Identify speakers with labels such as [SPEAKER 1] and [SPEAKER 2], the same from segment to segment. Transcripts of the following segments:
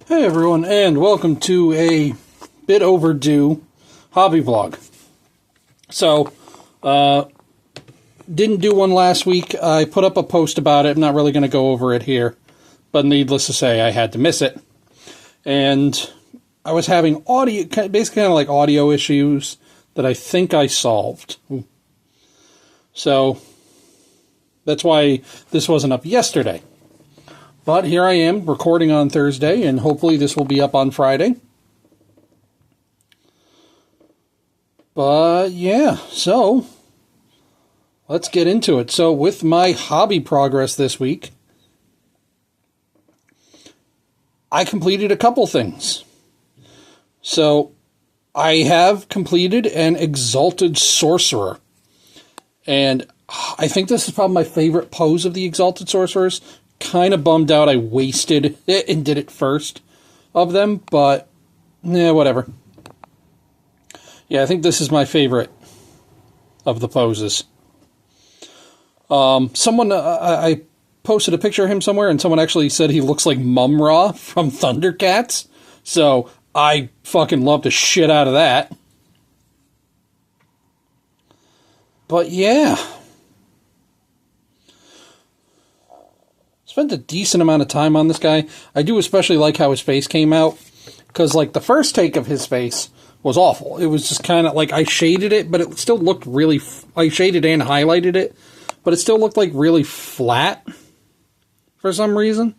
[SPEAKER 1] Hey everyone, and welcome to a bit overdue hobby vlog. So, didn't do one last week. I put up a post about it. I'm not really going to go over it here, but needless to say, I had to miss it. And I was having audio, basically kind of like audio issues that I think I solved. So, that's why this wasn't up yesterday. But here I am, recording on Thursday, and hopefully this will be up on Friday. But, yeah, so, let's get into it. So, with my hobby progress this week, I completed a couple things. So, I have completed an Exalted Sorcerer. And I think this is probably my favorite pose of the Exalted Sorcerers. Kind of bummed out I wasted it and did it first of them, but whatever. Yeah, I think this is my favorite of the poses. I posted a picture of him somewhere, and someone actually said he looks like Mum-Ra from Thundercats, so I fucking love the shit out of that. But yeah. Spent a decent amount of time on this guy. I do especially like how his face came out, because like the first take of his face was awful. It was just kind of like I shaded it, but it still looked really. I shaded and highlighted it, but it still looked like really flat for some reason.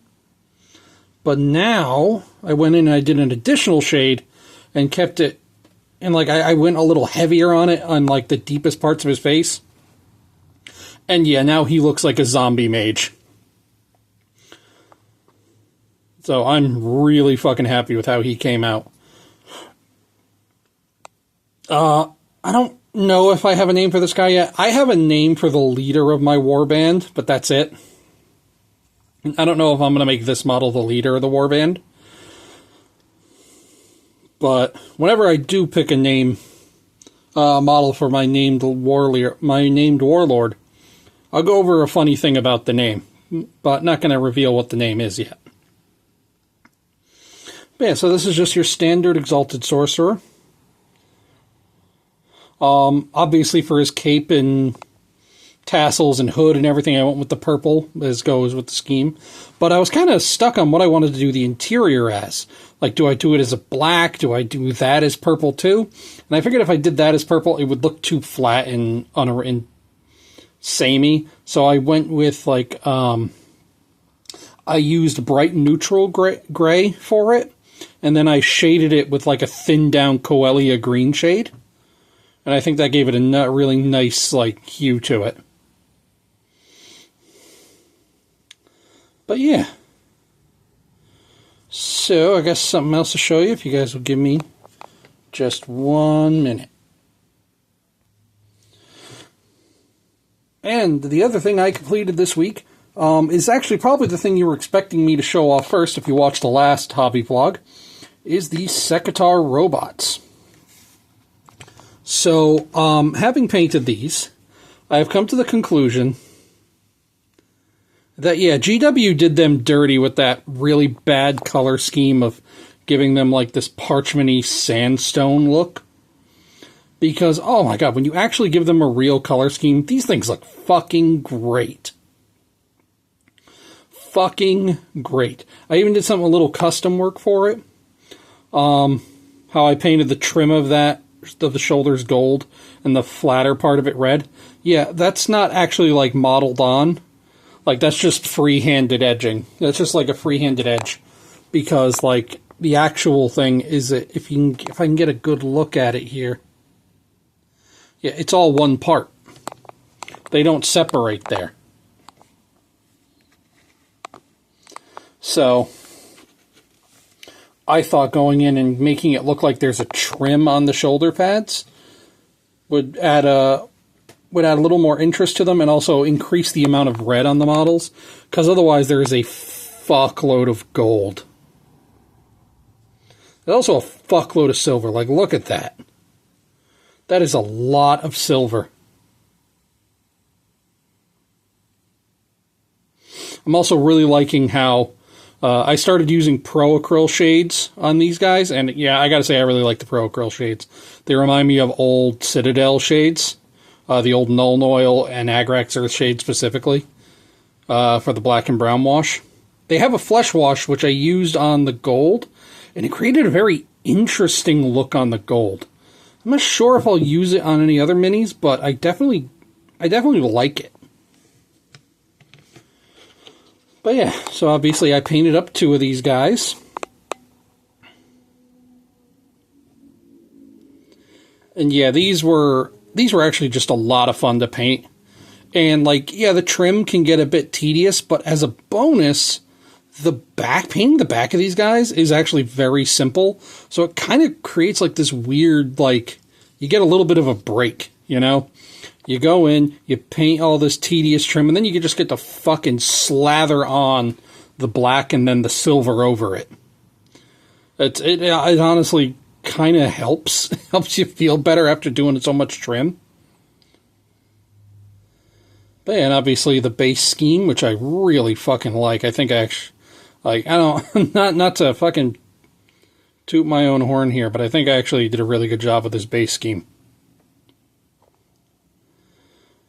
[SPEAKER 1] But now I went in and I did an additional shade and kept it, and like I went a little heavier on it on like the deepest parts of his face. And yeah, now he looks like a zombie mage. So I'm really fucking happy with how he came out. I don't know if I have a name for this guy yet. I have a name for the leader of my warband, but that's it. I don't know if I'm going to make this model the leader of the warband. But whenever I do pick a name model for my named warlord, I'll go over a funny thing about the name, but not going to reveal what the name is yet. Yeah, so this is just your standard Exalted Sorcerer. Obviously for his cape and tassels and hood and everything, I went with the purple, as goes with the scheme. But I was kind of stuck on what I wanted to do the interior as. Like, do I do it as a black? Do I do that as purple too? And I figured if I did that as purple, it would look too flat and samey. So I went with, like, I used bright neutral gray for it. And then I shaded it with like a thinned down Coelia green shade. And I think that gave it a really nice like hue to it. But yeah. So I got something else to show you if you guys will give me just 1 minute. And the other thing I completed this week is actually probably the thing you were expecting me to show off first if you watched the last hobby vlog, is the Sekitar robots. So, having painted these, I have come to the conclusion that, yeah, GW did them dirty with that really bad color scheme of giving them like this parchment-y sandstone look. Because, oh my god, when you actually give them a real color scheme, these things look fucking great. Fucking great. I even did a little custom work for it. How I painted the trim of the shoulders gold and the flatter part of it red. Yeah, that's not actually like modeled on. Like, that's just free-handed edging. That's just like a free-handed edge. Because like the actual thing is that if I can get a good look at it here. Yeah, it's all one part. They don't separate there. So I thought going in and making it look like there's a trim on the shoulder pads would add a little more interest to them and also increase the amount of red on the models, because otherwise there is a fuckload of gold. There's also a fuckload of silver. Like, look at that. That is a lot of silver. I'm also really liking how I started using Pro Acryl shades on these guys, and yeah, I gotta say I really like the Pro Acryl shades. They remind me of old Citadel shades, the old Nuln Oil and Agrax Earth shade specifically, for the black and brown wash. They have a flesh wash, which I used on the gold, and it created a very interesting look on the gold. I'm not sure if I'll use it on any other minis, but I definitely like it. But yeah, so obviously I painted up 2 of these guys. And yeah, these were actually just a lot of fun to paint. And like, yeah, the trim can get a bit tedious, but as a bonus, painting the back of these guys is actually very simple. So it kind of creates like this weird, like, you get a little bit of a break, you know? You go in, you paint all this tedious trim, and then you can just get to fucking slather on the black and then the silver over it. It honestly kind of helps you feel better after doing so much trim. But yeah, and obviously the base scheme, which I really fucking like. I think I actually, like, I don't, not to fucking toot my own horn here, but I think I actually did a really good job with this base scheme.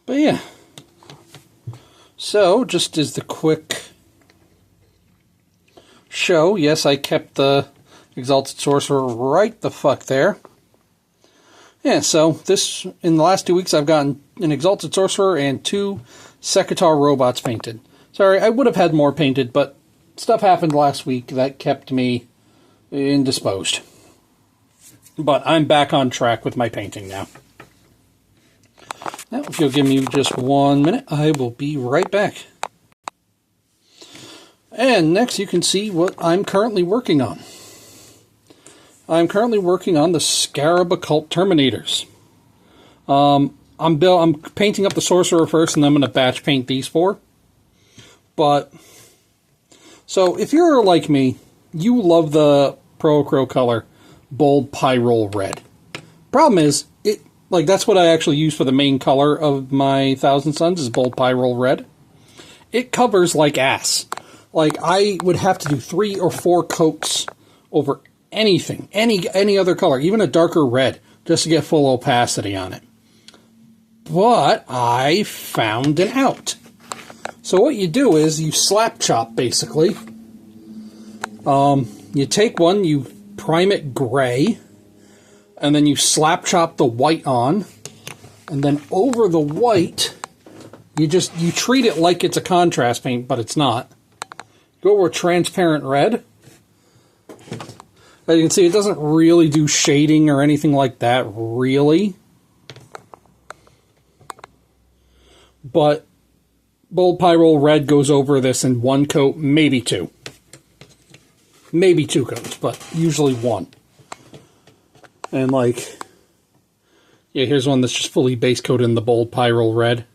[SPEAKER 1] But yeah. So, just as the quick show, yes, I kept the Exalted Sorcerer right the fuck there. Yeah, so in the last 2 weeks, I've gotten an Exalted Sorcerer and 2 Sekitar robots painted. Sorry, I would have had more painted, but stuff happened last week that kept me indisposed. But I'm back on track with my painting now. Now, if you'll give me just 1 minute, I will be right back. And next you can see what I'm currently working on. I'm currently working on the Scarab Occult Terminators. I'm painting up the Sorcerer first, and then I'm going to batch paint these 4. But, so if you're like me, you love the Pro Acryl color Bold Pyrrole Red. Problem is, like, that's what I actually use for the main color of my Thousand Suns, is Bold Pyrrole Red. It covers like ass. Like, I would have to do 3 or 4 coats over anything, any other color, even a darker red, just to get full opacity on it. But I found an out. So what you do is you slap chop, basically. You take one, you prime it gray, and then you slap chop the white on, and then over the white, you treat it like it's a contrast paint, but it's not. Go over transparent red. As you can see, it doesn't really do shading or anything like that, really. But Bold Pyrrole Red goes over this in 1 coat, maybe 2. Maybe 2 coats, but usually 1. And like, yeah, here's one that's just fully base coated in the Bold Pyrrole Red.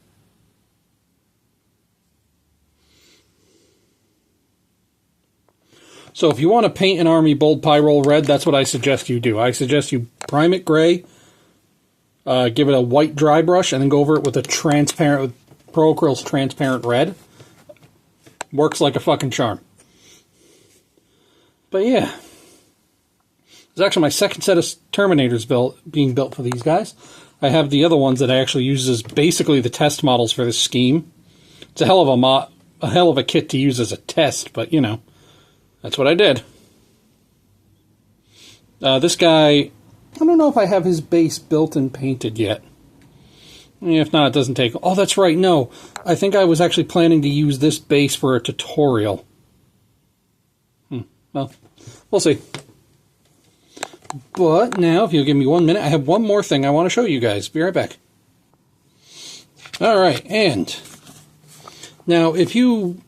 [SPEAKER 1] So if you want to paint an army Bold Pyrrole Red, that's what I suggest you do. I suggest you prime it gray, give it a white dry brush, and then go over it with a transparent, Pro Acryl's transparent red. Works like a fucking charm. But yeah. It's actually my second set of Terminators being built for these guys. I have the other ones that I actually use as basically the test models for this scheme. It's a hell of a kit to use as a test, but you know, that's what I did. This guy, I don't know if I have his base built and painted yet. If not, it doesn't take... Oh, that's right, no. I think I was actually planning to use this base for a tutorial. Well, we'll see. But now, if you'll give me 1 minute, I have one more thing I want to show you guys. Be right back. Alright, and... Now, if you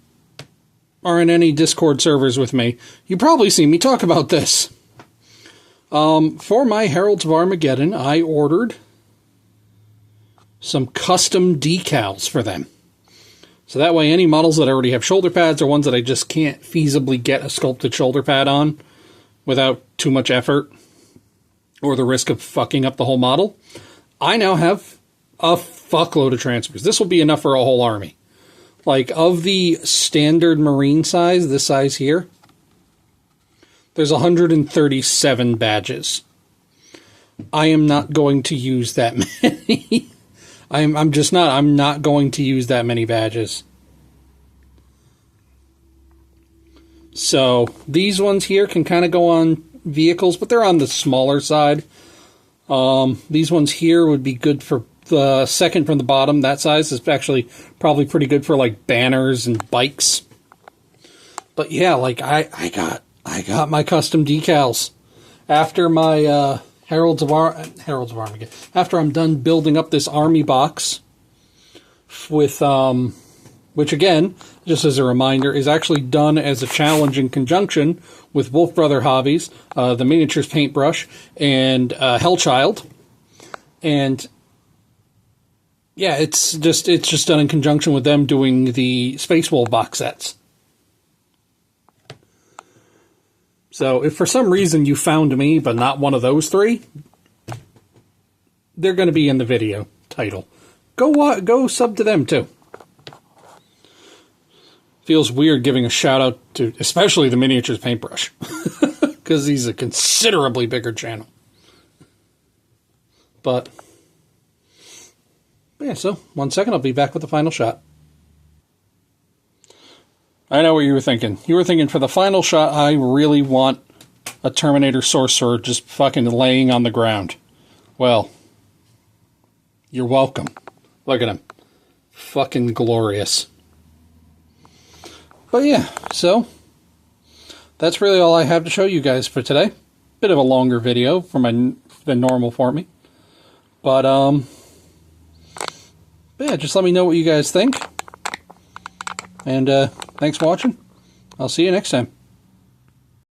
[SPEAKER 1] are in any Discord servers with me, you probably see me talk about this. For my Heralds of Armageddon, I ordered some custom decals for them. So that way any models that already have shoulder pads or ones that I just can't feasibly get a sculpted shoulder pad on without too much effort or the risk of fucking up the whole model, I now have a fuckload of transfers. This will be enough for a whole army. Like, of the standard Marine size, this size here, There's 137 badges. I am not going to use that many. I'm just not. I'm not going to use that many badges. So these ones here can kind of go on vehicles, but they're on the smaller side. These ones here would be good for the second from the bottom. That size is actually probably pretty good for like banners and bikes. But yeah, like I got my custom decals after my Heralds of Armageddon. After I'm done building up this army box with which again, just as a reminder, is actually done as a challenge in conjunction with Wolf Brother Hobbies, the Miniatures Paintbrush, and Hellchild. And yeah, it's just done in conjunction with them doing the Space Wolf box sets. So if for some reason you found me, but not one of those three, they're going to be in the video title. Go sub to them too. Feels weird giving a shout out to especially the Miniatures Paintbrush because he's a considerably bigger channel. But yeah, so 1 second, I'll be back with the final shot. I know what you were thinking. You were thinking for the final shot, I really want a Terminator Sorcerer just fucking laying on the ground. Well, you're welcome. Look at him. Fucking glorious. But yeah, so that's really all I have to show you guys for today. Bit of a longer video than normal for me. But yeah, just let me know what you guys think. And thanks for watching. I'll see you next time.